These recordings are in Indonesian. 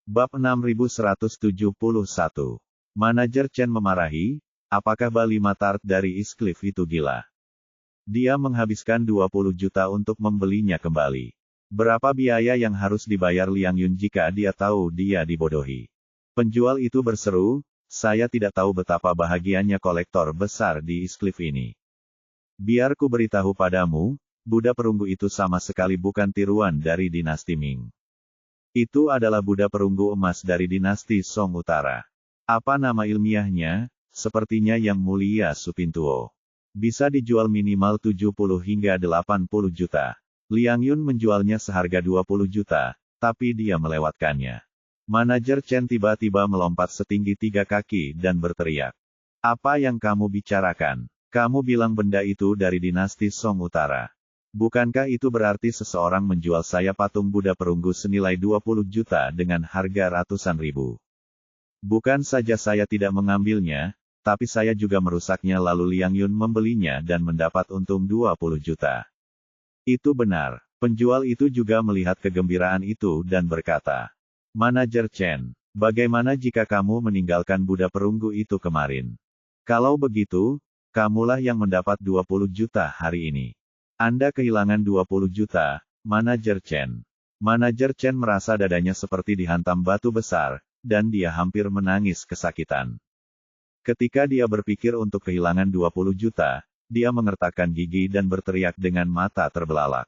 Bab 6171. Manajer Chen memarahi, apakah Bali Matart dari Eastcliff itu gila? Dia menghabiskan 20 juta untuk membelinya kembali. Berapa biaya yang harus dibayar Liang Yun jika dia tahu dia dibodohi? Penjual itu berseru, saya tidak tahu betapa bahagianya kolektor besar di Eastcliff ini. Biar ku beritahu padamu, Buddha perunggu itu sama sekali bukan tiruan dari dinasti Ming. Itu adalah Buddha perunggu emas dari dinasti Song Utara. Apa nama ilmiahnya? Sepertinya Yang Mulia Supintuo. Bisa dijual minimal 70 hingga 80 juta. Liang Yun menjualnya seharga 20 juta, tapi dia melewatkannya. Manajer Chen tiba-tiba melompat setinggi 3 kaki dan berteriak. Apa yang kamu bicarakan? Kamu bilang benda itu dari dinasti Song Utara. Bukankah itu berarti seseorang menjual saya patung Buddha perunggu senilai 20 juta dengan harga ratusan ribu? Bukan saja saya tidak mengambilnya, tapi saya juga merusaknya lalu Liang Yun membelinya dan mendapat untung 20 juta. Itu benar. Penjual itu juga melihat kegembiraan itu dan berkata, Manajer Chen, bagaimana jika kamu meninggalkan Buddha perunggu itu kemarin? Kalau begitu, kamulah yang mendapat 20 juta hari ini. Anda kehilangan 20 juta, Manajer Chen. Manajer Chen merasa dadanya seperti dihantam batu besar, dan dia hampir menangis kesakitan. Ketika dia berpikir untuk kehilangan 20 juta, dia mengertakkan gigi dan berteriak dengan mata terbelalak.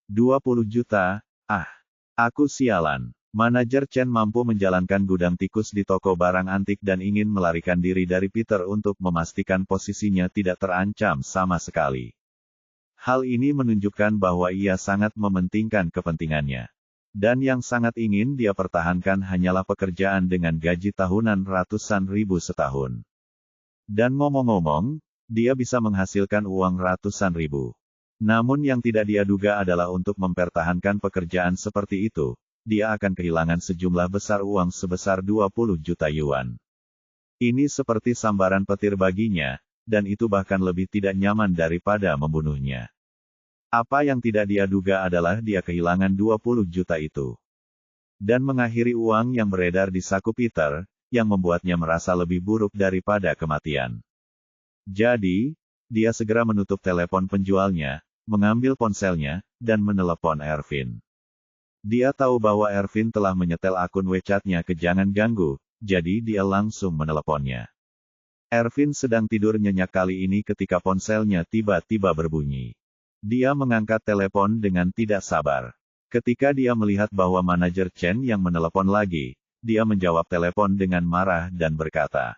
20 juta? Ah! Aku sialan. Manajer Chen mampu menjalankan gudang tikus di toko barang antik dan ingin melarikan diri dari Peter untuk memastikan posisinya tidak terancam sama sekali. Hal ini menunjukkan bahwa ia sangat mementingkan kepentingannya. Dan yang sangat ingin dia pertahankan hanyalah pekerjaan dengan gaji tahunan ratusan ribu setahun. Dan ngomong-ngomong, dia bisa menghasilkan uang ratusan ribu. Namun yang tidak dia duga adalah untuk mempertahankan pekerjaan seperti itu, dia akan kehilangan sejumlah besar uang sebesar 20 juta yuan. Ini seperti sambaran petir baginya, dan itu bahkan lebih tidak nyaman daripada membunuhnya. Apa yang tidak dia duga adalah dia kehilangan 20 juta itu. Dan mengakhiri uang yang beredar di saku Peter, yang membuatnya merasa lebih buruk daripada kematian. Jadi, dia segera menutup telepon penjualnya, mengambil ponselnya, dan menelepon Ervin. Dia tahu bahwa Ervin telah menyetel akun WeChat-nya ke Jangan Ganggu, jadi dia langsung meneleponnya. Ervin sedang tidur nyenyak kali ini ketika ponselnya tiba-tiba berbunyi. Dia mengangkat telepon dengan tidak sabar. Ketika dia melihat bahwa manajer Chen yang menelepon lagi, dia menjawab telepon dengan marah dan berkata,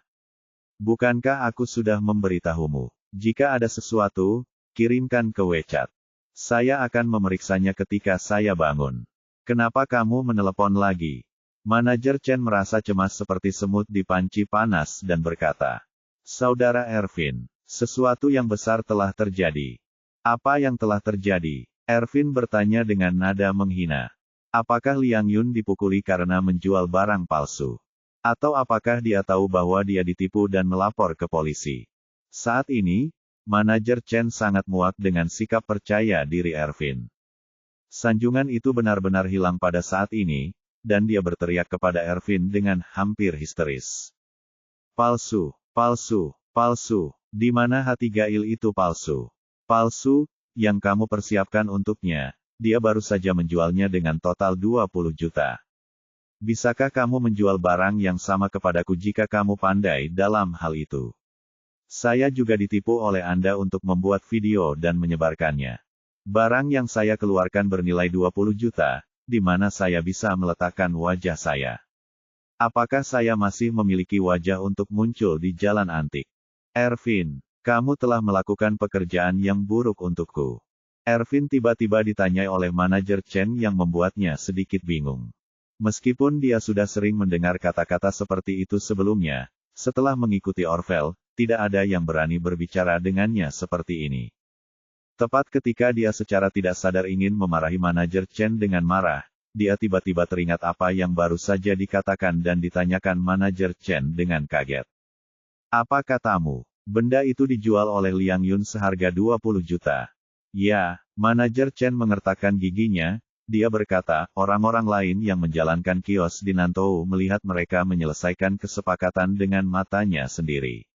Bukankah aku sudah memberitahumu? Jika ada sesuatu, kirimkan ke WeChat. Saya akan memeriksanya ketika saya bangun. Kenapa kamu menelepon lagi? Manajer Chen merasa cemas seperti semut di panci panas dan berkata, Saudara Ervin, sesuatu yang besar telah terjadi. Apa yang telah terjadi? Ervin bertanya dengan nada menghina. Apakah Liang Yun dipukuli karena menjual barang palsu? Atau apakah dia tahu bahwa dia ditipu dan melapor ke polisi? Saat ini, manajer Chen sangat muak dengan sikap percaya diri Ervin. Sanjungan itu benar-benar hilang pada saat ini, dan dia berteriak kepada Ervin dengan hampir histeris. Palsu, palsu, palsu, di mana hati Gail itu palsu? Palsu, yang kamu persiapkan untuknya, dia baru saja menjualnya dengan total 20 juta. Bisakah kamu menjual barang yang sama kepadaku jika kamu pandai dalam hal itu? Saya juga ditipu oleh Anda untuk membuat video dan menyebarkannya. Barang yang saya keluarkan bernilai 20 juta, di mana saya bisa meletakkan wajah saya? Apakah saya masih memiliki wajah untuk muncul di jalan antik? Ervin, kamu telah melakukan pekerjaan yang buruk untukku. Ervin tiba-tiba ditanyai oleh manajer Chen yang membuatnya sedikit bingung. Meskipun dia sudah sering mendengar kata-kata seperti itu sebelumnya, setelah mengikuti Orvel, tidak ada yang berani berbicara dengannya seperti ini. Tepat ketika dia secara tidak sadar ingin memarahi manajer Chen dengan marah, dia tiba-tiba teringat apa yang baru saja dikatakan dan ditanyakan manajer Chen dengan kaget. Apa katamu? Benda itu dijual oleh Liang Yun seharga 20 juta. Ya, manajer Chen mengertakkan giginya, dia berkata, orang-orang lain yang menjalankan kios di Nantou melihat mereka menyelesaikan kesepakatan dengan matanya sendiri.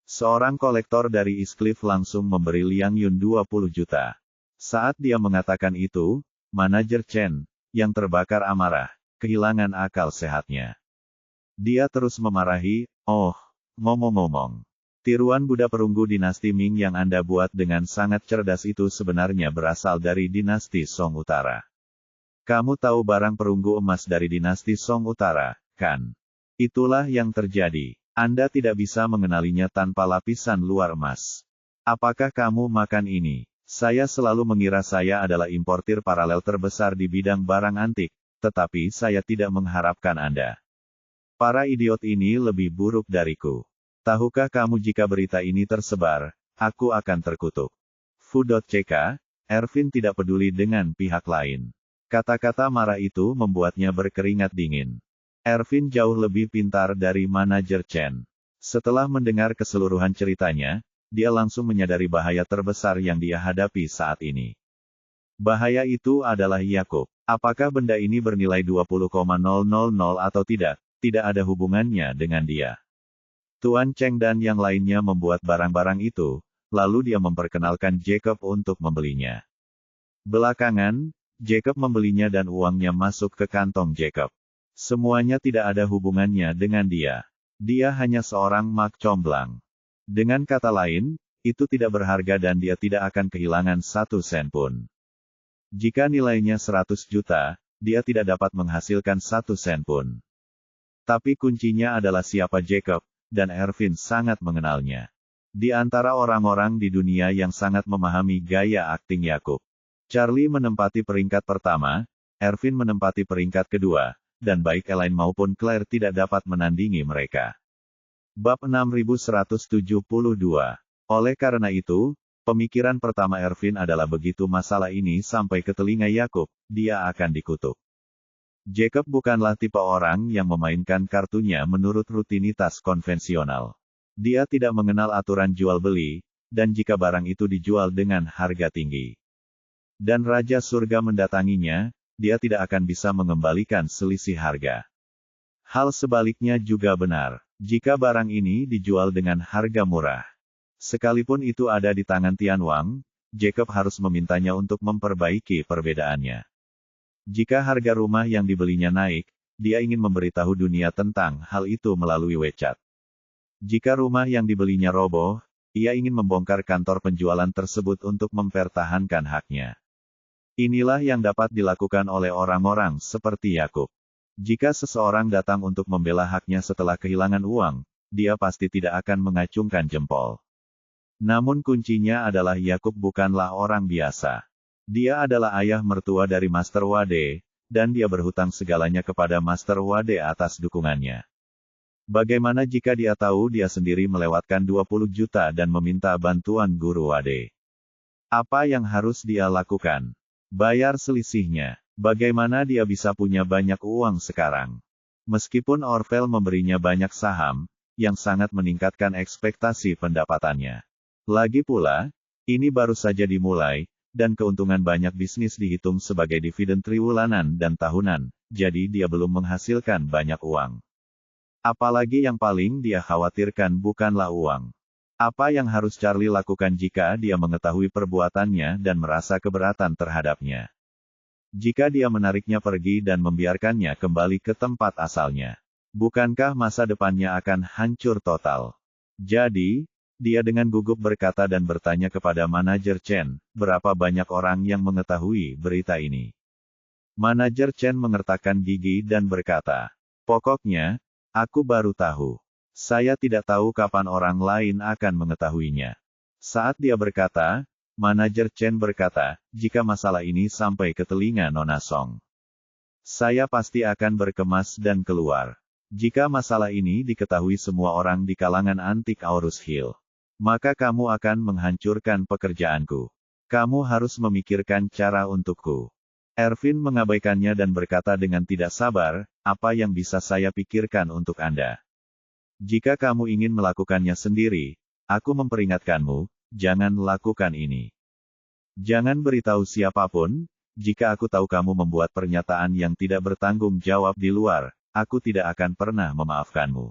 Seorang kolektor dari Eastcliff langsung memberi Liang Yun 20 juta. Saat dia mengatakan itu, manajer Chen, yang terbakar amarah, kehilangan akal sehatnya. Dia terus memarahi, "Oh, ngomong-ngomong. Tiruan Buddha perunggu dinasti Ming yang Anda buat dengan sangat cerdas itu sebenarnya berasal dari dinasti Song Utara. Kamu tahu barang perunggu emas dari dinasti Song Utara, kan? Itulah yang terjadi. Anda tidak bisa mengenalinya tanpa lapisan luar emas. Apakah kamu makan ini? Saya selalu mengira saya adalah importir paralel terbesar di bidang barang antik, tetapi saya tidak mengharapkan Anda. Para idiot ini lebih buruk dariku. Tahukah kamu jika berita ini tersebar, aku akan terkutuk." Fu.ck, Ervin tidak peduli dengan pihak lain. Kata-kata marah itu membuatnya berkeringat dingin. Ervin jauh lebih pintar dari manajer Chen. Setelah mendengar keseluruhan ceritanya, dia langsung menyadari bahaya terbesar yang dia hadapi saat ini. Bahaya itu adalah Yakub. Apakah benda ini bernilai 20,000 atau tidak, tidak ada hubungannya dengan dia. Tuan Cheng dan yang lainnya membuat barang-barang itu, lalu dia memperkenalkan Jacob untuk membelinya. Belakangan, Jacob membelinya dan uangnya masuk ke kantong Jacob. Semuanya tidak ada hubungannya dengan dia. Dia hanya seorang mak comblang. Dengan kata lain, itu tidak berharga dan dia tidak akan kehilangan 1 sen pun. Jika nilainya 100 juta, dia tidak dapat menghasilkan 1 sen pun. Tapi kuncinya adalah siapa Jacob, dan Ervin sangat mengenalnya. Di antara orang-orang di dunia yang sangat memahami gaya akting Yakub, Charlie menempati peringkat pertama, Ervin menempati peringkat kedua, dan baik Elaine maupun Claire tidak dapat menandingi mereka. Bab 6172. Oleh karena itu, pemikiran pertama Ervin adalah begitu masalah ini sampai ke telinga Yakub, dia akan dikutuk. Jacob bukanlah tipe orang yang memainkan kartunya menurut rutinitas konvensional. Dia tidak mengenal aturan jual-beli, dan jika barang itu dijual dengan harga tinggi, dan Raja Surga mendatanginya, dia tidak akan bisa mengembalikan selisih harga. Hal sebaliknya juga benar. Jika barang ini dijual dengan harga murah, sekalipun itu ada di tangan Tian Wang, Jacob harus memintanya untuk memperbaiki perbedaannya. Jika harga rumah yang dibelinya naik, dia ingin memberitahu dunia tentang hal itu melalui WeChat. Jika rumah yang dibelinya roboh, ia ingin membongkar kantor penjualan tersebut untuk mempertahankan haknya. Inilah yang dapat dilakukan oleh orang-orang seperti Yakub. Jika seseorang datang untuk membela haknya setelah kehilangan uang, dia pasti tidak akan mengacungkan jempol. Namun kuncinya adalah Yakub bukanlah orang biasa. Dia adalah ayah mertua dari Master Wade, dan dia berhutang segalanya kepada Master Wade atas dukungannya. Bagaimana jika dia tahu dia sendiri melewatkan 20 juta dan meminta bantuan Guru Wade? Apa yang harus dia lakukan? Bayar selisihnya. Bagaimana dia bisa punya banyak uang sekarang? Meskipun Orvel memberinya banyak saham, yang sangat meningkatkan ekspektasi pendapatannya. Lagi pula, ini baru saja dimulai, dan keuntungan banyak bisnis dihitung sebagai dividen triwulanan dan tahunan, jadi dia belum menghasilkan banyak uang. Apalagi yang paling dia khawatirkan bukanlah uang. Apa yang harus Charlie lakukan jika dia mengetahui perbuatannya dan merasa keberatan terhadapnya? Jika dia menariknya pergi dan membiarkannya kembali ke tempat asalnya, bukankah masa depannya akan hancur total? Jadi, dia dengan gugup berkata dan bertanya kepada manajer Chen, berapa banyak orang yang mengetahui berita ini? Manajer Chen mengertakkan gigi dan berkata, pokoknya, aku baru tahu. Saya tidak tahu kapan orang lain akan mengetahuinya. Saat dia berkata, manajer Chen berkata, jika masalah ini sampai ke telinga Nona Song, saya pasti akan berkemas dan keluar. Jika masalah ini diketahui semua orang di kalangan antik Aurus Hill, maka kamu akan menghancurkan pekerjaanku. Kamu harus memikirkan cara untukku. Ervin mengabaikannya dan berkata dengan tidak sabar, apa yang bisa saya pikirkan untuk Anda? Jika kamu ingin melakukannya sendiri, aku memperingatkanmu, jangan lakukan ini. Jangan beritahu siapapun, jika aku tahu kamu membuat pernyataan yang tidak bertanggung jawab di luar, aku tidak akan pernah memaafkanmu.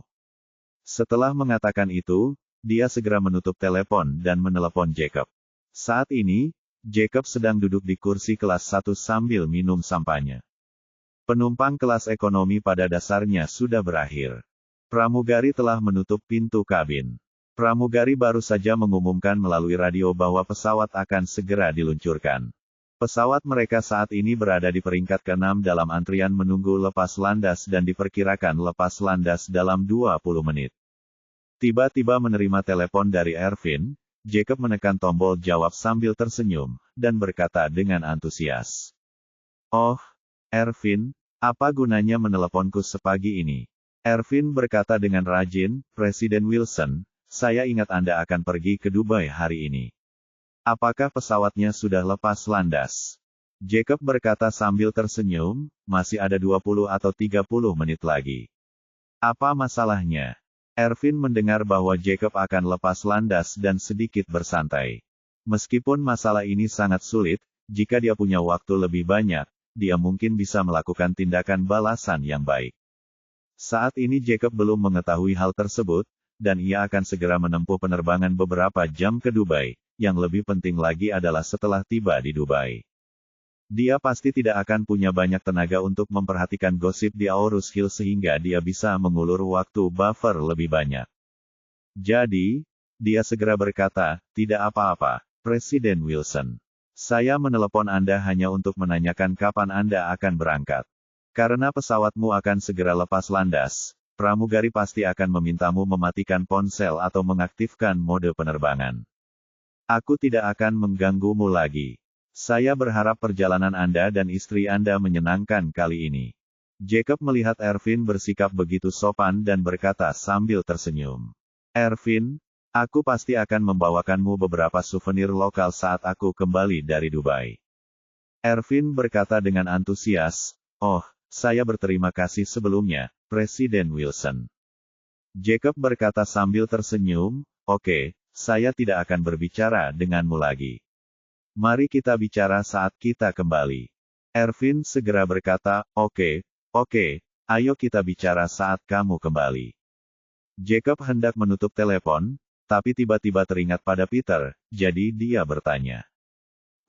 Setelah mengatakan itu, dia segera menutup telepon dan menelepon Jacob. Saat ini, Jacob sedang duduk di kursi kelas 1 sambil minum sampahnya. Penumpang kelas ekonomi pada dasarnya sudah berakhir. Pramugari telah menutup pintu kabin. Pramugari baru saja mengumumkan melalui radio bahwa pesawat akan segera diluncurkan. Pesawat mereka saat ini berada di peringkat ke-6 dalam antrian menunggu lepas landas dan diperkirakan lepas landas dalam 20 menit. Tiba-tiba menerima telepon dari Ervin, Jacob menekan tombol jawab sambil tersenyum, dan berkata dengan antusias. "Oh, Ervin, apa gunanya meneleponku sepagi ini?" Ervin berkata dengan rajin, "Presiden Wilson, saya ingat Anda akan pergi ke Dubai hari ini. Apakah pesawatnya sudah lepas landas?" Jacob berkata sambil tersenyum, "Masih ada 20 atau 30 menit lagi." "Apa masalahnya?" Ervin mendengar bahwa Jacob akan lepas landas dan sedikit bersantai. Meskipun masalah ini sangat sulit, jika dia punya waktu lebih banyak, dia mungkin bisa melakukan tindakan balasan yang baik. Saat ini Jacob belum mengetahui hal tersebut, dan ia akan segera menempuh penerbangan beberapa jam ke Dubai. Yang lebih penting lagi adalah setelah tiba di Dubai, dia pasti tidak akan punya banyak tenaga untuk memperhatikan gosip di Aurus Hill sehingga dia bisa mengulur waktu buffer lebih banyak. Jadi, dia segera berkata, "Tidak apa-apa, Presiden Wilson. Saya menelepon Anda hanya untuk menanyakan kapan Anda akan berangkat. Karena pesawatmu akan segera lepas landas, pramugari pasti akan memintamu mematikan ponsel atau mengaktifkan mode penerbangan. Aku tidak akan mengganggumu lagi. Saya berharap perjalanan Anda dan istri Anda menyenangkan kali ini." Jacob melihat Ervin bersikap begitu sopan dan berkata sambil tersenyum. "Ervin, aku pasti akan membawakanmu beberapa souvenir lokal saat aku kembali dari Dubai." Ervin berkata dengan antusias, "Oh, saya berterima kasih sebelumnya, Presiden Wilson." Jacob berkata sambil tersenyum, "Oke, saya tidak akan berbicara denganmu lagi. Mari kita bicara saat kita kembali." Ervin segera berkata, Oke, ayo kita bicara saat kamu kembali." Jacob hendak menutup telepon, tapi tiba-tiba teringat pada Peter, jadi dia bertanya.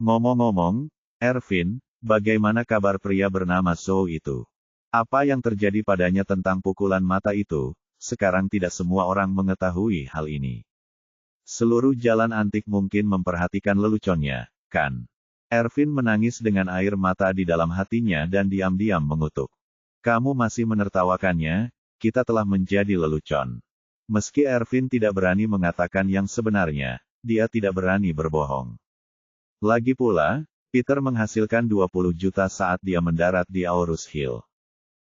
"Ngomong-ngomong, Ervin, bagaimana kabar pria bernama Zoe itu? Apa yang terjadi padanya tentang pukulan mata itu? Sekarang tidak semua orang mengetahui hal ini. Seluruh jalan antik mungkin memperhatikan leluconnya, kan?" Ervin menangis dengan air mata di dalam hatinya dan diam-diam mengutuk. "Kamu masih menertawakannya, kita telah menjadi lelucon." Meski Ervin tidak berani mengatakan yang sebenarnya, dia tidak berani berbohong. Lagi pula, Peter menghasilkan 20 juta saat dia mendarat di Aurus Hill.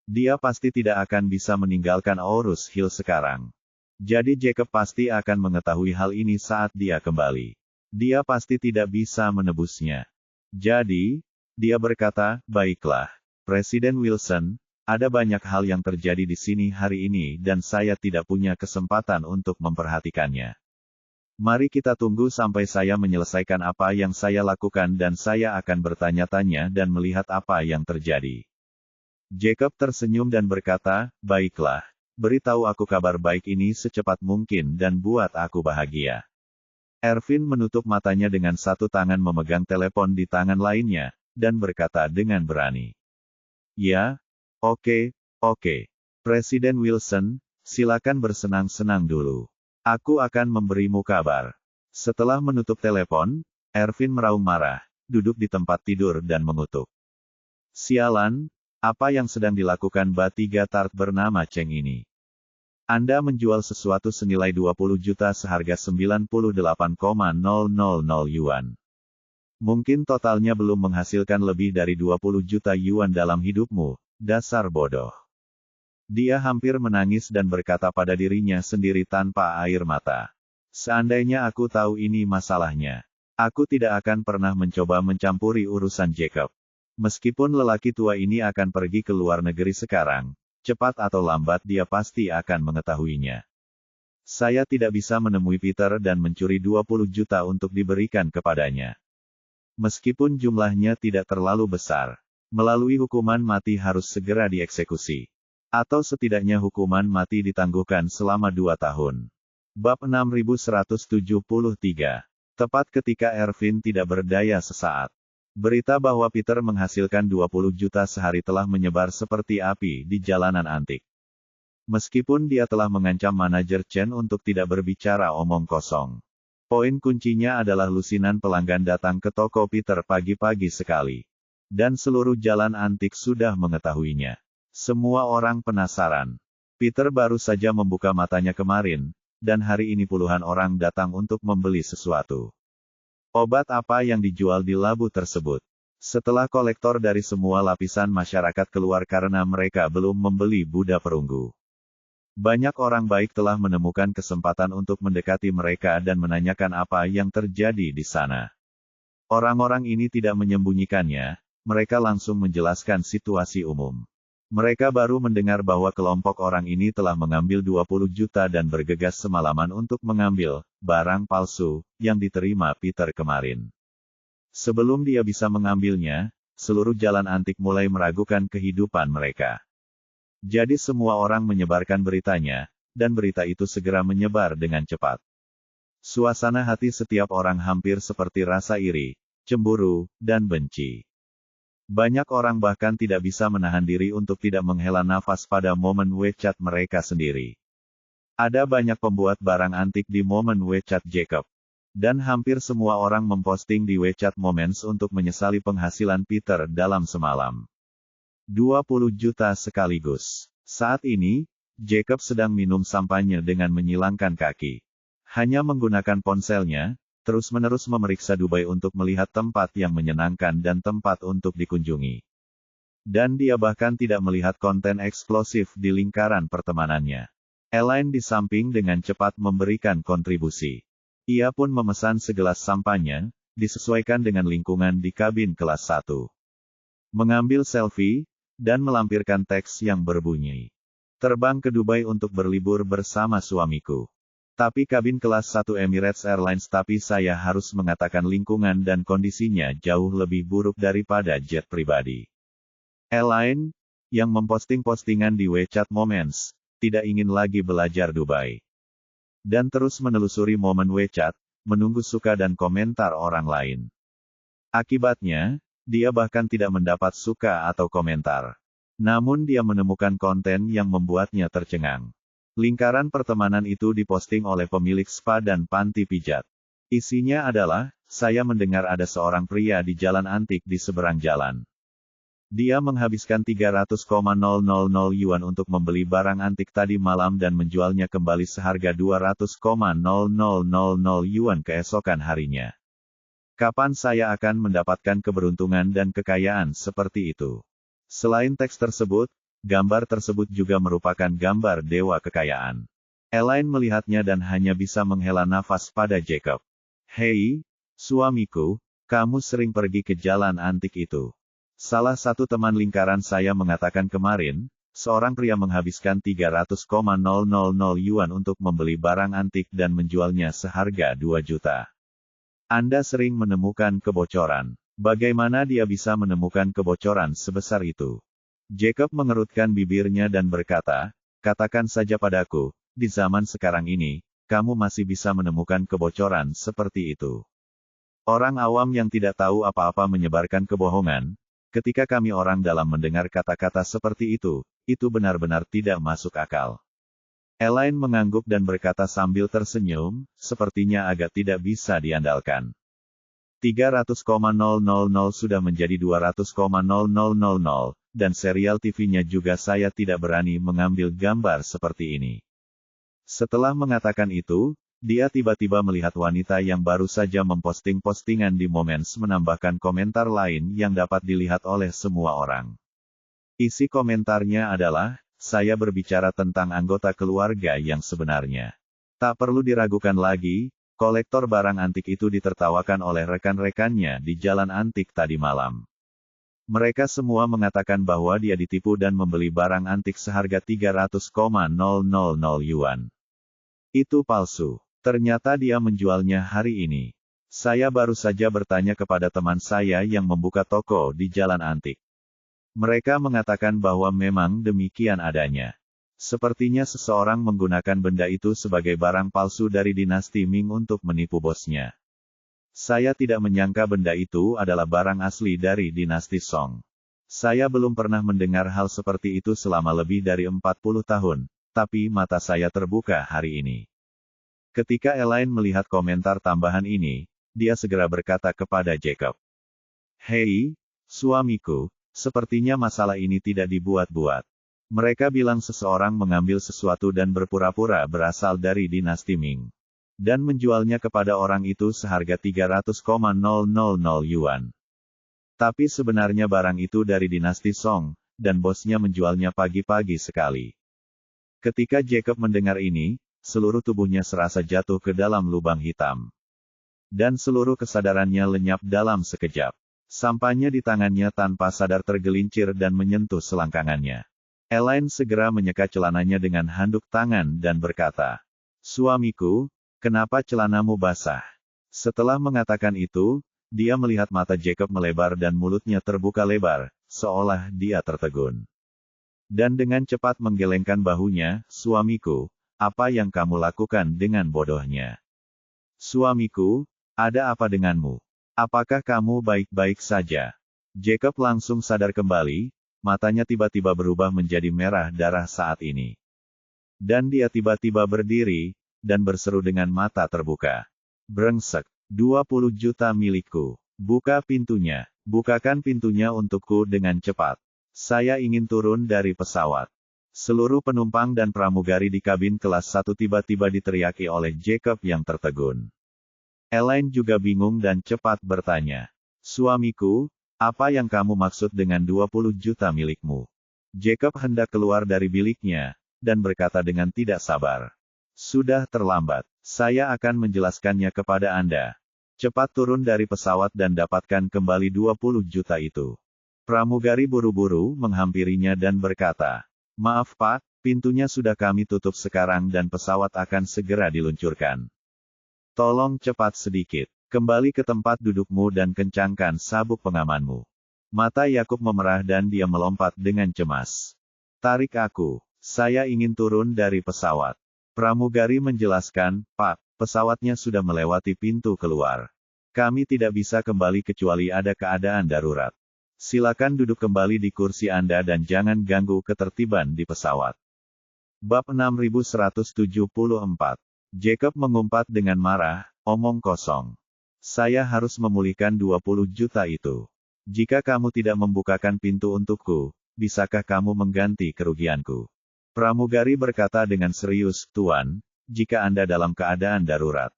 Dia pasti tidak akan bisa meninggalkan Aurus Hill sekarang. Jadi Jacob pasti akan mengetahui hal ini saat dia kembali. Dia pasti tidak bisa menebusnya. Jadi, dia berkata, "Baiklah, Presiden Wilson, ada banyak hal yang terjadi di sini hari ini dan saya tidak punya kesempatan untuk memperhatikannya. Mari kita tunggu sampai saya menyelesaikan apa yang saya lakukan dan saya akan bertanya-tanya dan melihat apa yang terjadi." Jacob tersenyum dan berkata, "Baiklah, beritahu aku kabar baik ini secepat mungkin dan buat aku bahagia." Ervin menutup matanya dengan satu tangan memegang telepon di tangan lainnya, dan berkata dengan berani. "Ya, oke. Presiden Wilson, silakan bersenang-senang dulu. Aku akan memberimu kabar." Setelah menutup telepon, Ervin meraung marah, duduk di tempat tidur dan mengutuk. "Sialan, apa yang sedang dilakukan Batiga Tart bernama Cheng ini? Anda menjual sesuatu senilai 20 juta seharga 98,000 yuan. Mungkin totalnya belum menghasilkan lebih dari 20 juta yuan dalam hidupmu, dasar bodoh." Dia hampir menangis dan berkata pada dirinya sendiri tanpa air mata. "Seandainya aku tahu ini masalahnya, aku tidak akan pernah mencoba mencampuri urusan Jacob. Meskipun lelaki tua ini akan pergi ke luar negeri sekarang, cepat atau lambat dia pasti akan mengetahuinya. Saya tidak bisa menemui Peter dan mencuri 20 juta untuk diberikan kepadanya." Meskipun jumlahnya tidak terlalu besar, melalui hukuman mati harus segera dieksekusi. Atau setidaknya hukuman mati ditangguhkan selama 2 tahun. Bab 6173. Tepat ketika Ervin tidak berdaya sesaat. Berita bahwa Peter menghasilkan 20 juta sehari telah menyebar seperti api di jalanan antik. Meskipun dia telah mengancam manajer Chen untuk tidak berbicara omong kosong. Poin kuncinya adalah lusinan pelanggan datang ke toko Peter pagi-pagi sekali. Dan seluruh jalan antik sudah mengetahuinya. Semua orang penasaran. Peter baru saja membuka matanya kemarin, dan hari ini puluhan orang datang untuk membeli sesuatu. Obat apa yang dijual di labu tersebut? Setelah kolektor dari semua lapisan masyarakat keluar karena mereka belum membeli Buddha perunggu. Banyak orang baik telah menemukan kesempatan untuk mendekati mereka dan menanyakan apa yang terjadi di sana. Orang-orang ini tidak menyembunyikannya, mereka langsung menjelaskan situasi umum. Mereka baru mendengar bahwa kelompok orang ini telah mengambil 20 juta dan bergegas semalaman untuk mengambil barang palsu yang diterima Peter kemarin. Sebelum dia bisa mengambilnya, seluruh jalan antik mulai meragukan kehidupan mereka. Jadi semua orang menyebarkan beritanya, dan berita itu segera menyebar dengan cepat. Suasana hati setiap orang hampir seperti rasa iri, cemburu, dan benci. Banyak orang bahkan tidak bisa menahan diri untuk tidak menghela nafas pada momen WeChat mereka sendiri. Ada banyak pembuat barang antik di momen WeChat Jacob. Dan hampir semua orang memposting di WeChat Moments untuk menyesali penghasilan Peter dalam semalam. 20 juta sekaligus. Saat ini, Jacob sedang minum sampanye dengan menyilangkan kaki. Hanya menggunakan ponselnya, terus-menerus memeriksa Dubai untuk melihat tempat yang menyenangkan dan tempat untuk dikunjungi. Dan dia bahkan tidak melihat konten eksplosif di lingkaran pertemanannya. Elaine di samping dengan cepat memberikan kontribusi. Ia pun memesan segelas sampanye, disesuaikan dengan lingkungan di kabin kelas 1. Mengambil selfie, dan melampirkan teks yang berbunyi. Terbang ke Dubai untuk berlibur bersama suamiku. Tapi kabin kelas 1 Emirates Airlines tapi saya harus mengatakan lingkungan dan kondisinya jauh lebih buruk daripada jet pribadi. Elaine, yang memposting postingan di WeChat Moments, tidak ingin lagi belajar Dubai. Dan terus menelusuri momen WeChat, menunggu suka dan komentar orang lain. Akibatnya, dia bahkan tidak mendapat suka atau komentar. Namun dia menemukan konten yang membuatnya tercengang. Lingkaran pertemanan itu diposting oleh pemilik spa dan panti pijat. Isinya adalah, saya mendengar ada seorang pria di jalan antik di seberang jalan. Dia menghabiskan 300,000 yuan untuk membeli barang antik tadi malam dan menjualnya kembali seharga 200,000 yuan keesokan harinya. Kapan saya akan mendapatkan keberuntungan dan kekayaan seperti itu? Selain teks tersebut, gambar tersebut juga merupakan gambar dewa kekayaan. Elaine melihatnya dan hanya bisa menghela nafas pada Jacob. Hei, suamiku, kamu sering pergi ke jalan antik itu. Salah satu teman lingkaran saya mengatakan kemarin, seorang pria menghabiskan 300,000 yuan untuk membeli barang antik dan menjualnya seharga 2 juta. Anda sering menemukan kebocoran. Bagaimana dia bisa menemukan kebocoran sebesar itu? Jacob mengerutkan bibirnya dan berkata, katakan saja padaku, di zaman sekarang ini, kamu masih bisa menemukan kebocoran seperti itu. Orang awam yang tidak tahu apa-apa menyebarkan kebohongan. Ketika kami orang dalam mendengar kata-kata seperti itu benar-benar tidak masuk akal. Elaine mengangguk dan berkata sambil tersenyum, sepertinya agak tidak bisa diandalkan. 300,000 sudah menjadi 200,000, dan serial TV-nya juga saya tidak berani mengambil gambar seperti ini. Setelah mengatakan itu, dia tiba-tiba melihat wanita yang baru saja memposting postingan di Moments menambahkan komentar lain yang dapat dilihat oleh semua orang. Isi komentarnya adalah, saya berbicara tentang anggota keluarga yang sebenarnya. Tak perlu diragukan lagi, kolektor barang antik itu ditertawakan oleh rekan-rekannya di jalan antik tadi malam. Mereka semua mengatakan bahwa dia ditipu dan membeli barang antik seharga 300,000 yuan. Itu palsu. Ternyata dia menjualnya hari ini. Saya baru saja bertanya kepada teman saya yang membuka toko di Jalan Antik. Mereka mengatakan bahwa memang demikian adanya. Sepertinya seseorang menggunakan benda itu sebagai barang palsu dari dinasti Ming untuk menipu bosnya. Saya tidak menyangka benda itu adalah barang asli dari dinasti Song. Saya belum pernah mendengar hal seperti itu selama lebih dari 40 tahun, tapi mata saya terbuka hari ini. Ketika Elaine melihat komentar tambahan ini, dia segera berkata kepada Jacob. Hei, suamiku, sepertinya masalah ini tidak dibuat-buat. Mereka bilang seseorang mengambil sesuatu dan berpura-pura berasal dari dinasti Ming. Dan menjualnya kepada orang itu seharga 300,000 yuan. Tapi sebenarnya barang itu dari dinasti Song, dan bosnya menjualnya pagi-pagi sekali. Ketika Jacob mendengar ini, seluruh tubuhnya serasa jatuh ke dalam lubang hitam. Dan seluruh kesadarannya lenyap dalam sekejap. Sampahnya di tangannya tanpa sadar tergelincir dan menyentuh selangkangannya. Elaine segera menyeka celananya dengan handuk tangan dan berkata, "Suamiku, kenapa celanamu basah?" Setelah mengatakan itu, dia melihat mata Jacob melebar dan mulutnya terbuka lebar, seolah dia tertegun. Dan dengan cepat menggelengkan bahunya, "Suamiku, apa yang kamu lakukan dengan bodohnya? Suamiku, ada apa denganmu? Apakah kamu baik-baik saja?" Jacob langsung sadar kembali, matanya tiba-tiba berubah menjadi merah darah saat ini. Dan dia tiba-tiba berdiri, dan berseru dengan mata terbuka. "Brengsek, 20 juta milikku. Buka pintunya, bukakan pintunya untukku dengan cepat. Saya ingin turun dari pesawat." Seluruh penumpang dan pramugari di kabin kelas 1 tiba-tiba diteriaki oleh Jacob yang tertegun. Elaine juga bingung dan cepat bertanya, "Suamiku, apa yang kamu maksud dengan 20 juta milikmu?" Jacob hendak keluar dari biliknya, dan berkata dengan tidak sabar, "Sudah terlambat. Saya akan menjelaskannya kepada Anda. Cepat turun dari pesawat dan dapatkan kembali 20 juta itu." Pramugari buru-buru menghampirinya dan berkata, "Maaf Pak, pintunya sudah kami tutup sekarang dan pesawat akan segera diluncurkan. Tolong cepat sedikit. Kembali ke tempat dudukmu dan kencangkan sabuk pengamanmu." Mata Yakub memerah dan dia melompat dengan cemas. "Tarik aku. Saya ingin turun dari pesawat." Pramugari menjelaskan, "Pak, pesawatnya sudah melewati pintu keluar. Kami tidak bisa kembali kecuali ada keadaan darurat. Silakan duduk kembali di kursi Anda dan jangan ganggu ketertiban di pesawat." Bab 6174. Jacob mengumpat dengan marah, "Omong kosong. Saya harus memulihkan 20 juta itu. Jika kamu tidak membukakan pintu untukku, bisakah kamu mengganti kerugianku?" Pramugari berkata dengan serius, "Tuan, jika Anda dalam keadaan darurat,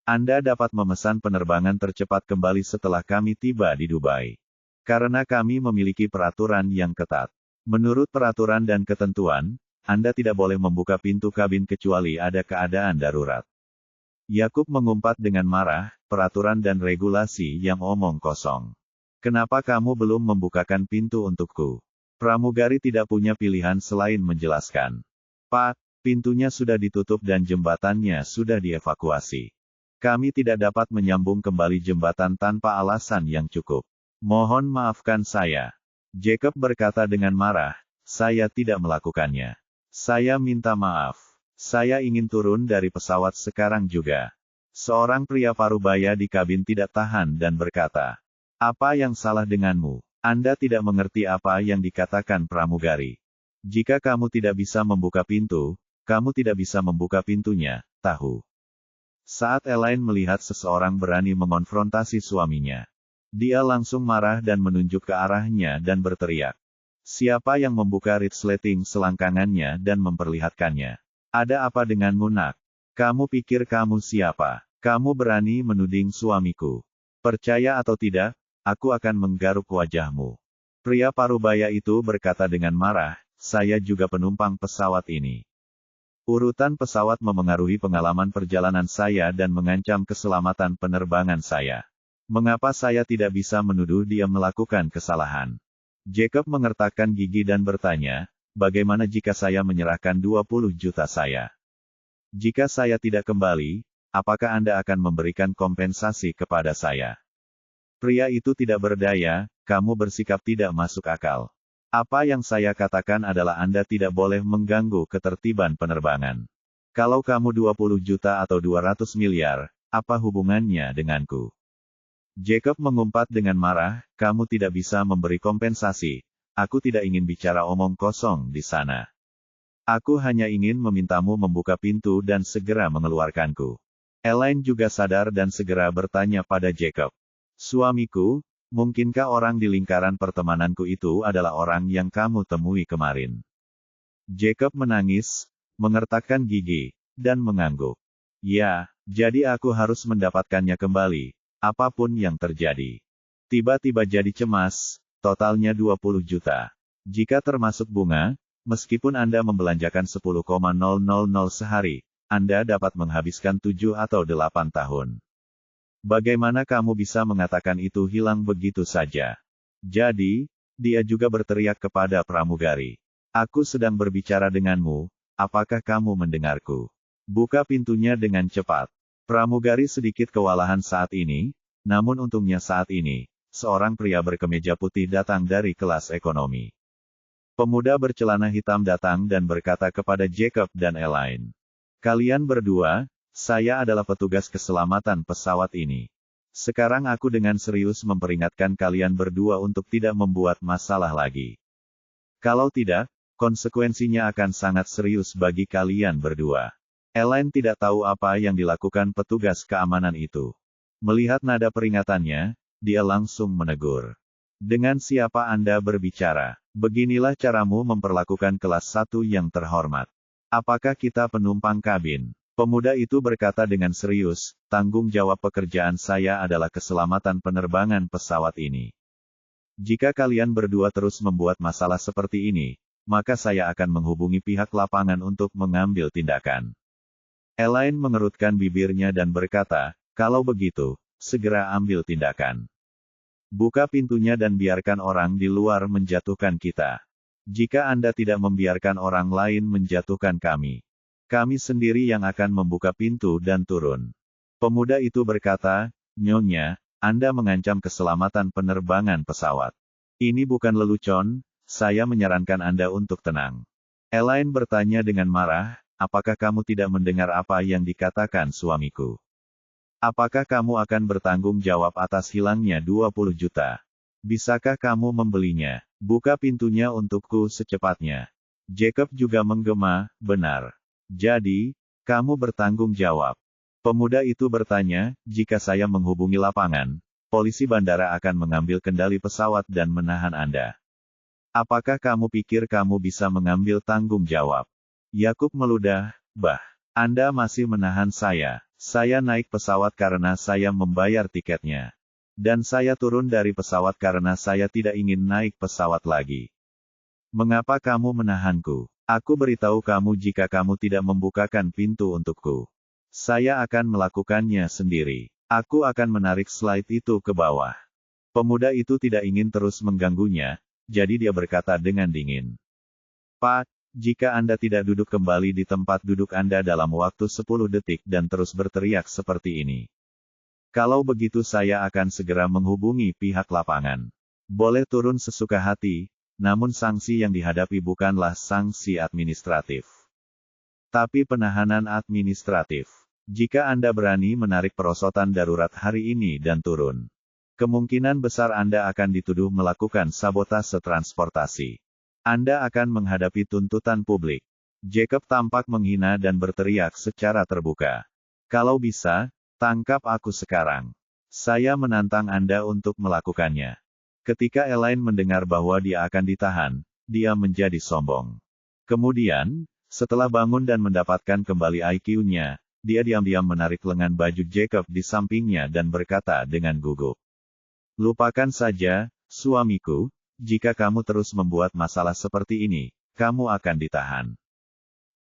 Anda dapat memesan penerbangan tercepat kembali setelah kami tiba di Dubai. Karena kami memiliki peraturan yang ketat. Menurut peraturan dan ketentuan, Anda tidak boleh membuka pintu kabin kecuali ada keadaan darurat." Yakub mengumpat dengan marah, "Peraturan dan regulasi yang omong kosong. Kenapa kamu belum membukakan pintu untukku?" Pramugari tidak punya pilihan selain menjelaskan, "Pak, pintunya sudah ditutup dan jembatannya sudah dievakuasi. Kami tidak dapat menyambung kembali jembatan tanpa alasan yang cukup. Mohon maafkan saya." Jacob berkata dengan marah, "Saya tidak melakukannya. Saya minta maaf. Saya ingin turun dari pesawat sekarang juga." Seorang pria parubaya di kabin tidak tahan dan berkata, "Apa yang salah denganmu? Anda tidak mengerti apa yang dikatakan pramugari. Jika kamu tidak bisa membuka pintu, kamu tidak bisa membuka pintunya, tahu?" Saat Elaine melihat seseorang berani mengonfrontasi suaminya, dia langsung marah dan menunjuk ke arahnya dan berteriak, "Siapa yang membuka resleting selangkangannya dan memperlihatkannya? Ada apa denganmu nak? Kamu pikir kamu siapa? Kamu berani menuding suamiku? Percaya atau tidak, aku akan menggaruk wajahmu." Pria parubaya itu berkata dengan marah, "Saya juga penumpang pesawat ini. Urutan pesawat memengaruhi pengalaman perjalanan saya dan mengancam keselamatan penerbangan saya. Mengapa saya tidak bisa menuduh dia melakukan kesalahan?" Jacob mengertakkan gigi dan bertanya, "Bagaimana jika saya menyerahkan 20 juta saya? Jika saya tidak kembali, apakah Anda akan memberikan kompensasi kepada saya? Pria itu tidak berdaya, kamu bersikap tidak masuk akal. Apa yang saya katakan adalah Anda tidak boleh mengganggu ketertiban penerbangan. Kalau kamu 20 juta atau 200 miliar, apa hubungannya denganku? Jacob mengumpat dengan marah, kamu tidak bisa memberi kompensasi. Aku tidak ingin bicara omong kosong di sana. Aku hanya ingin memintamu membuka pintu dan segera mengeluarkanku. Elaine juga sadar dan segera bertanya pada Jacob. Suamiku, mungkinkah orang di lingkaran pertemananku itu adalah orang yang kamu temui kemarin? Jacob menangis, mengertakkan gigi, dan mengangguk. Ya, jadi aku harus mendapatkannya kembali, apapun yang terjadi. Tiba-tiba jadi cemas, totalnya 20 juta. Jika termasuk bunga, meskipun Anda membelanjakan 10,000 sehari, Anda dapat menghabiskan 7 atau 8 tahun. Bagaimana kamu bisa mengatakan itu hilang begitu saja? Jadi, dia juga berteriak kepada pramugari. Aku sedang berbicara denganmu, apakah kamu mendengarku? Buka pintunya dengan cepat. Pramugari sedikit kewalahan saat ini, namun untungnya saat ini, seorang pria berkemeja putih datang dari kelas ekonomi. Pemuda bercelana hitam datang dan berkata kepada Jacob dan Elaine. Kalian berdua, saya adalah petugas keselamatan pesawat ini. Sekarang aku dengan serius memperingatkan kalian berdua untuk tidak membuat masalah lagi. Kalau tidak, konsekuensinya akan sangat serius bagi kalian berdua. Elaine tidak tahu apa yang dilakukan petugas keamanan itu. Melihat nada peringatannya, dia langsung menegur. Dengan siapa Anda berbicara? Beginilah caramu memperlakukan kelas 1 yang terhormat. Apakah kita penumpang kabin? Pemuda itu berkata dengan serius, tanggung jawab pekerjaan saya adalah keselamatan penerbangan pesawat ini. Jika kalian berdua terus membuat masalah seperti ini, maka saya akan menghubungi pihak lapangan untuk mengambil tindakan. Elaine mengerutkan bibirnya dan berkata, kalau begitu, segera ambil tindakan. Buka pintunya dan biarkan orang di luar menjatuhkan kita. Jika Anda tidak membiarkan orang lain menjatuhkan kami sendiri yang akan membuka pintu dan turun. Pemuda itu berkata, Nyonya, Anda mengancam keselamatan penerbangan pesawat. Ini bukan lelucon, saya menyarankan Anda untuk tenang. Elaine bertanya dengan marah, apakah kamu tidak mendengar apa yang dikatakan suamiku? Apakah kamu akan bertanggung jawab atas hilangnya 20 juta? Bisakah kamu membelinya? Buka pintunya untukku secepatnya. Jacob juga menggema, benar. Jadi, kamu bertanggung jawab. Pemuda itu bertanya, jika saya menghubungi lapangan, polisi bandara akan mengambil kendali pesawat dan menahan Anda. Apakah kamu pikir kamu bisa mengambil tanggung jawab? Yakub meludah, bah, Anda masih menahan saya. Saya naik pesawat karena saya membayar tiketnya. Dan saya turun dari pesawat karena saya tidak ingin naik pesawat lagi. Mengapa kamu menahanku? Aku beritahu kamu jika kamu tidak membukakan pintu untukku. Saya akan melakukannya sendiri. Aku akan menarik slide itu ke bawah. Pemuda itu tidak ingin terus mengganggunya, jadi dia berkata dengan dingin. Pak, jika Anda tidak duduk kembali di tempat duduk Anda dalam waktu 10 detik dan terus berteriak seperti ini. Kalau begitu saya akan segera menghubungi pihak lapangan. Boleh turun sesuka hati, namun sanksi yang dihadapi bukanlah sanksi administratif, tapi penahanan administratif. Jika Anda berani menarik perosotan darurat hari ini dan turun, kemungkinan besar Anda akan dituduh melakukan sabotase transportasi. Anda akan menghadapi tuntutan publik. Jacob tampak menghina dan berteriak secara terbuka. Kalau bisa, tangkap aku sekarang. Saya menantang Anda untuk melakukannya. Ketika Elaine mendengar bahwa dia akan ditahan, dia menjadi sombong. Kemudian, setelah bangun dan mendapatkan kembali IQ-nya, dia diam-diam menarik lengan baju Jacob di sampingnya dan berkata dengan gugup. Lupakan saja, suamiku, jika kamu terus membuat masalah seperti ini, kamu akan ditahan.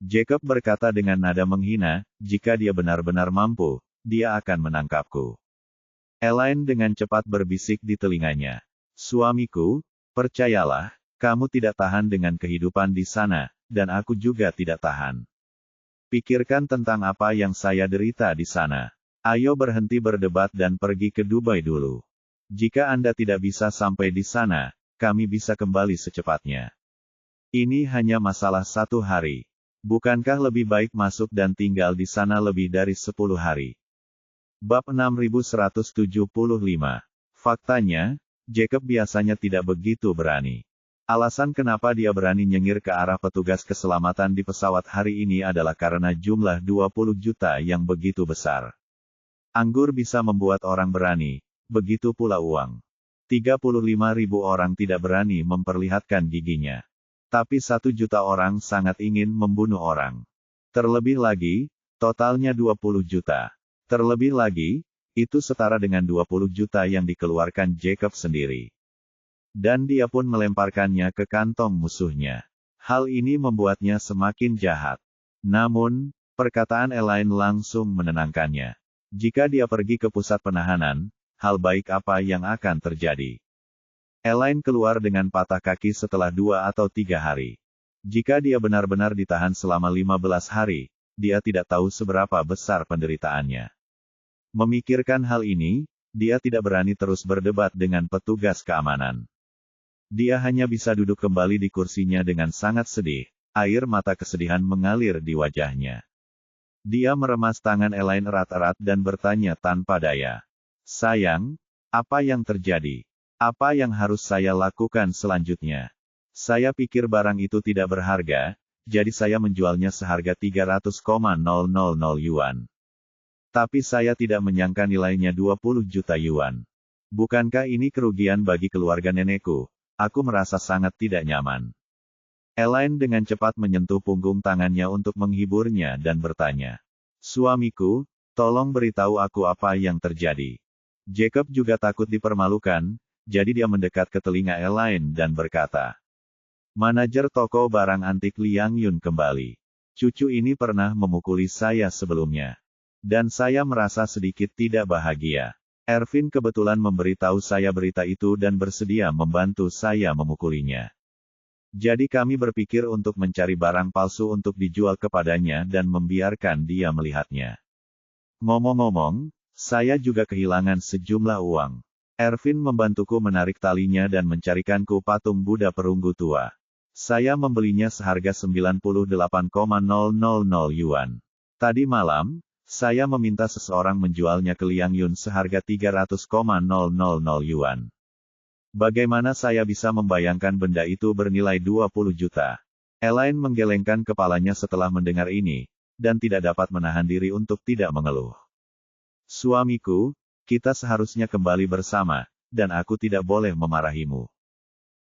Jacob berkata dengan nada menghina, jika dia benar-benar mampu, dia akan menangkapku. Elaine dengan cepat berbisik di telinganya. Suamiku, percayalah, kamu tidak tahan dengan kehidupan di sana, dan aku juga tidak tahan. Pikirkan tentang apa yang saya derita di sana. Ayo berhenti berdebat dan pergi ke Dubai dulu. Jika Anda tidak bisa sampai di sana, kami bisa kembali secepatnya. Ini hanya masalah 1 hari. Bukankah lebih baik masuk dan tinggal di sana lebih dari 10 hari? Bab 6175. Faktanya, Jacob biasanya tidak begitu berani. Alasan kenapa dia berani nyengir ke arah petugas keselamatan di pesawat hari ini adalah karena jumlah 20 juta yang begitu besar. Anggur bisa membuat orang berani, begitu pula uang. 35.000 orang tidak berani memperlihatkan giginya. Tapi 1 juta orang sangat ingin membunuh orang. Terlebih lagi, totalnya 20 juta. Terlebih lagi, itu setara dengan 20 juta yang dikeluarkan Jacob sendiri. Dan dia pun melemparkannya ke kantong musuhnya. Hal ini membuatnya semakin jahat. Namun, perkataan Elaine langsung menenangkannya. Jika dia pergi ke pusat penahanan, hal baik apa yang akan terjadi? Elaine keluar dengan patah kaki setelah 2 atau 3 hari. Jika dia benar-benar ditahan selama 15 hari, dia tidak tahu seberapa besar penderitaannya. Memikirkan hal ini, dia tidak berani terus berdebat dengan petugas keamanan. Dia hanya bisa duduk kembali di kursinya dengan sangat sedih, air mata kesedihan mengalir di wajahnya. Dia meremas tangan Elaine erat-erat dan bertanya tanpa daya. Sayang, apa yang terjadi? Apa yang harus saya lakukan selanjutnya? Saya pikir barang itu tidak berharga, jadi saya menjualnya seharga 300,000 yuan. Tapi saya tidak menyangka nilainya 20 juta yuan. Bukankah ini kerugian bagi keluarga nenekku? Aku merasa sangat tidak nyaman. Elaine dengan cepat menyentuh punggung tangannya untuk menghiburnya dan bertanya. Suamiku, tolong beritahu aku apa yang terjadi. Jacob juga takut dipermalukan, jadi dia mendekat ke telinga Elaine dan berkata. Manajer toko barang antik Liang Yun kembali. Cucu ini pernah memukuli saya sebelumnya. Dan saya merasa sedikit tidak bahagia. Ervin kebetulan memberitahu saya berita itu dan bersedia membantu saya memukulinya. Jadi kami berpikir untuk mencari barang palsu untuk dijual kepadanya dan membiarkan dia melihatnya. Ngomong-ngomong, saya juga kehilangan sejumlah uang. Ervin membantuku menarik talinya dan mencarikanku patung Buddha perunggu tua. Saya membelinya seharga 98,000 yuan. Tadi malam, saya meminta seseorang menjualnya ke Liang Yun seharga 300,000 yuan. Bagaimana saya bisa membayangkan benda itu bernilai 20 juta? Elaine menggelengkan kepalanya setelah mendengar ini, dan tidak dapat menahan diri untuk tidak mengeluh. Suamiku, kita seharusnya kembali bersama, dan aku tidak boleh memarahimu.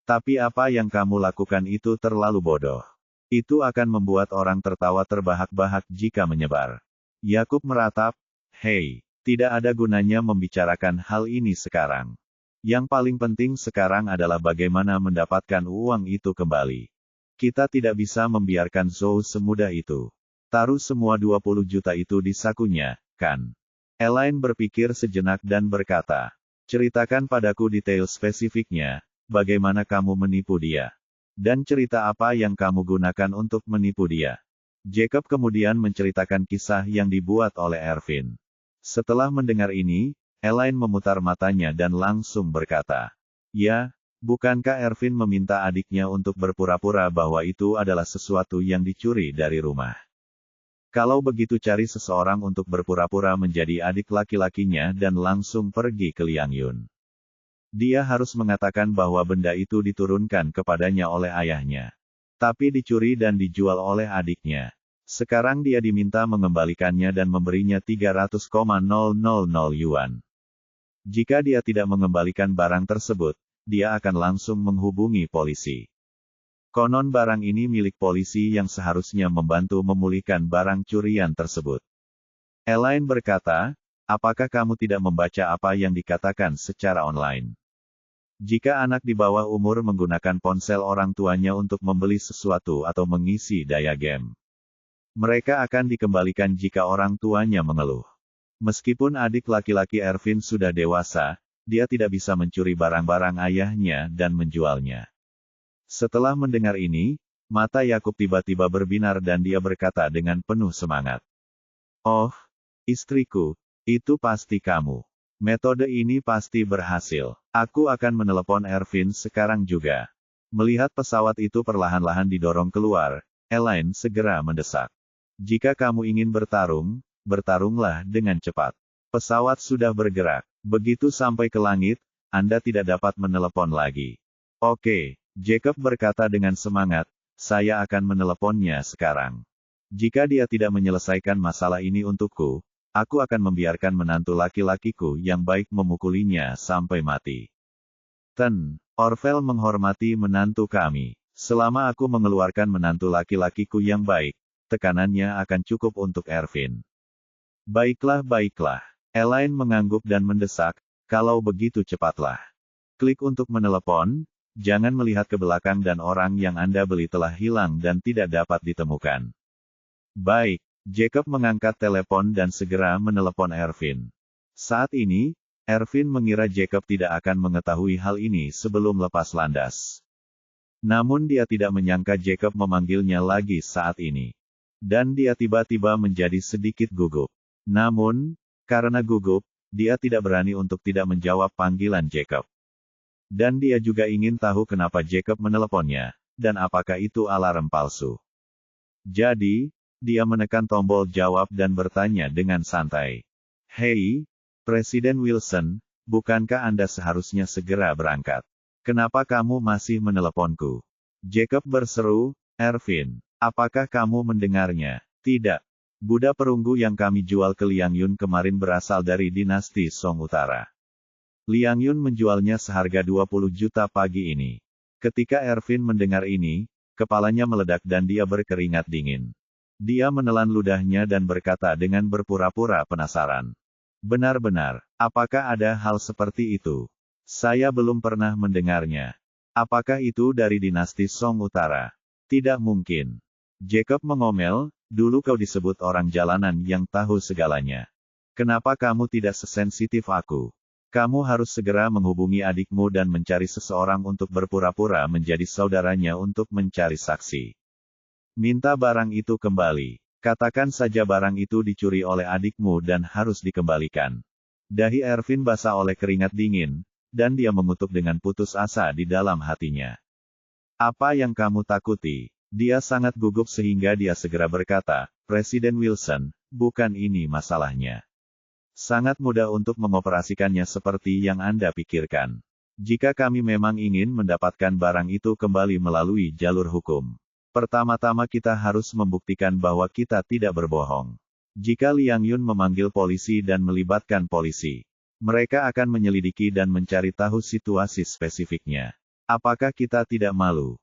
Tapi apa yang kamu lakukan itu terlalu bodoh. Itu akan membuat orang tertawa terbahak-bahak jika menyebar. Yakub meratap, hei, tidak ada gunanya membicarakan hal ini sekarang. Yang paling penting sekarang adalah bagaimana mendapatkan uang itu kembali. Kita tidak bisa membiarkan Zhou semudah itu. Taruh semua 20 juta itu di sakunya, kan? Elaine berpikir sejenak dan berkata, ceritakan padaku detail spesifiknya, bagaimana kamu menipu dia. Dan cerita apa yang kamu gunakan untuk menipu dia. Jacob kemudian menceritakan kisah yang dibuat oleh Ervin. Setelah mendengar ini, Elaine memutar matanya dan langsung berkata, ya, bukankah Ervin meminta adiknya untuk berpura-pura bahwa itu adalah sesuatu yang dicuri dari rumah? Kalau begitu cari seseorang untuk berpura-pura menjadi adik laki-lakinya dan langsung pergi ke Liang Yun. Dia harus mengatakan bahwa benda itu diturunkan kepadanya oleh ayahnya. Tapi dicuri dan dijual oleh adiknya. Sekarang dia diminta mengembalikannya dan memberinya 300,000 yuan. Jika dia tidak mengembalikan barang tersebut, dia akan langsung menghubungi polisi. Konon barang ini milik polisi yang seharusnya membantu memulihkan barang curian tersebut. Elaine berkata, apakah kamu tidak membaca apa yang dikatakan secara online? Jika anak di bawah umur menggunakan ponsel orang tuanya untuk membeli sesuatu atau mengisi daya game, mereka akan dikembalikan jika orang tuanya mengeluh. Meskipun adik laki-laki Ervin sudah dewasa, dia tidak bisa mencuri barang-barang ayahnya dan menjualnya. Setelah mendengar ini, Mata Yakub tiba-tiba berbinar dan dia berkata dengan penuh semangat. Oh, istriku, itu pasti kamu. Metode ini pasti berhasil. Aku akan menelepon Ervin sekarang juga. Melihat pesawat itu perlahan-lahan didorong keluar, Elaine segera mendesak. Jika kamu ingin bertarung, bertarunglah dengan cepat. Pesawat sudah bergerak. Begitu sampai ke langit, Anda tidak dapat menelepon lagi. Oke, Jacob berkata dengan semangat, saya akan meneleponnya sekarang. Jika dia tidak menyelesaikan masalah ini untukku, aku akan membiarkan menantu laki-lakiku yang baik memukulinya sampai mati. Orvel menghormati menantu kami. Selama aku mengeluarkan menantu laki-lakiku yang baik, tekanannya akan cukup untuk Ervin. Baiklah, baiklah. Elaine mengangguk dan mendesak, kalau begitu cepatlah. Klik untuk menelepon, jangan melihat ke belakang dan orang yang Anda beli telah hilang dan tidak dapat ditemukan. Baik, Jacob mengangkat telepon dan segera menelepon Ervin. Saat ini, Ervin mengira Jacob tidak akan mengetahui hal ini sebelum lepas landas. Namun dia tidak menyangka Jacob memanggilnya lagi saat ini. Dan dia tiba-tiba menjadi sedikit gugup. Namun, karena gugup, dia tidak berani untuk tidak menjawab panggilan Jacob. Dan dia juga ingin tahu kenapa Jacob meneleponnya, dan apakah itu alarm palsu. Jadi, dia menekan tombol jawab dan bertanya dengan santai. Hei, Presiden Wilson, bukankah Anda seharusnya segera berangkat? Kenapa kamu masih meneleponku? Jacob berseru, Ervin, apakah kamu mendengarnya? Tidak. Budak perunggu yang kami jual ke Liang Yun kemarin berasal dari dinasti Song Utara. Liang Yun menjualnya seharga 20 juta pagi ini. Ketika Ervin mendengar ini, kepalanya meledak dan dia berkeringat dingin. Dia menelan ludahnya dan berkata dengan berpura-pura penasaran. Benar-benar, apakah ada hal seperti itu? Saya belum pernah mendengarnya. Apakah itu dari dinasti Song Utara? Tidak mungkin. Jacob mengomel, dulu kau disebut orang jalanan yang tahu segalanya. Kenapa kamu tidak sesensitif aku? Kamu harus segera menghubungi adikmu dan mencari seseorang untuk berpura-pura menjadi saudaranya untuk mencari saksi. Minta barang itu kembali. Katakan saja barang itu dicuri oleh adikmu dan harus dikembalikan. Dahi Ervin basah oleh keringat dingin, dan dia mengutuk dengan putus asa di dalam hatinya. Apa yang kamu takuti? Dia sangat gugup sehingga dia segera berkata, Presiden Wilson, bukan ini masalahnya. Sangat mudah untuk mengoperasikannya seperti yang Anda pikirkan. Jika kami memang ingin mendapatkan barang itu kembali melalui jalur hukum. Pertama-tama kita harus membuktikan bahwa kita tidak berbohong. Jika Liang Yun memanggil polisi dan melibatkan polisi, mereka akan menyelidiki dan mencari tahu situasi spesifiknya. Apakah kita tidak malu?